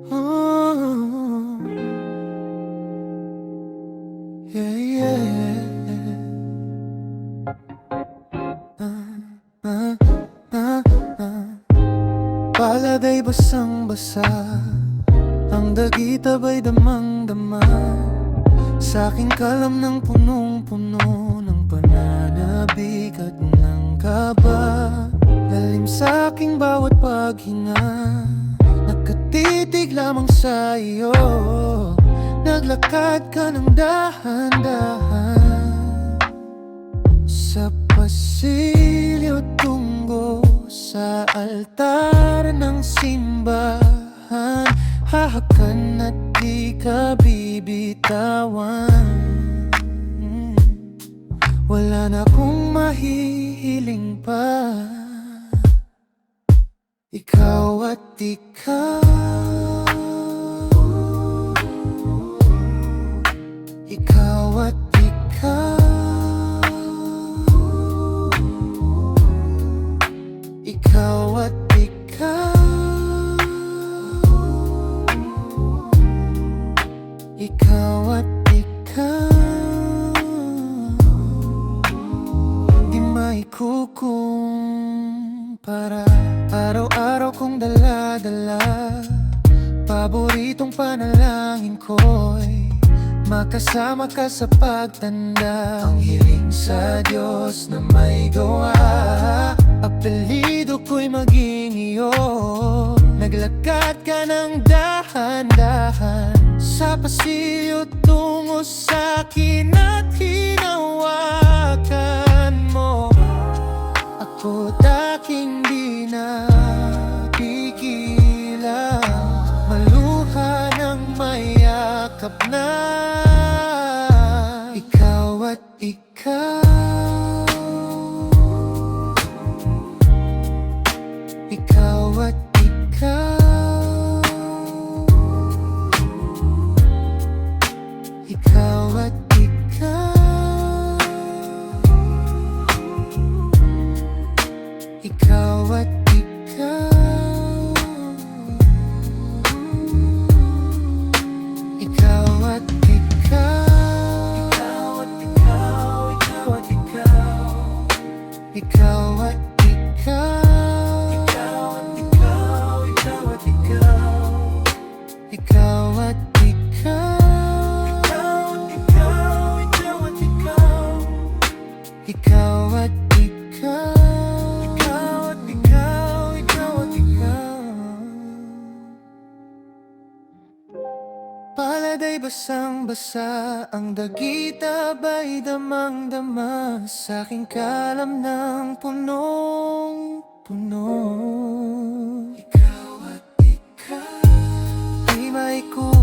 Oh, yeah, yeah. Ah, ah, ah. Palad ay basang-basa, ang dagit aba'y damang-dama. Sa aking kalam ng punong-puno ng pananabik at ng kaba. Lalim sa aking bawat paghinga, nakatitig lamang sa iyo. Naglakad ka ng dahan-dahan sa pasilyo tungo sa altar ng simbahan. Hahakan at di ka bibitawan. Wala na akong mahihiling pa. Ikaw at ikaw, ikaw at ikaw, ikaw at ikaw, ikaw at ikaw. Di maikukumpara, araw-araw kong dala-dala. Paboritong panalangin ko'y makasama ka sa pagtanda. Ang hiling sa Diyos na may gawa, apelido ko'y maging iyo. Naglakad ka ng dahan-dahan sa pasilyo tungo sa'kin at hinawakan mo. Ako't aking di napigilan, maluha ng mayakap na. Ikaw at ikaw, ikaw at ikaw, ikaw at ikaw, ikaw at ikaw, ikaw at ikaw, ikaw at ikaw, ikaw at ikaw, ikaw at ikaw, ikaw at ikaw, ikaw at ikaw, ikaw at ikaw, ikaw at ikaw, ikaw at ikaw. Palad ay basang-basa, ang dagit aba'y damang-dama. Sa aking kalam ng punong-puno. Ikaw at ikaw, di maikukumpara.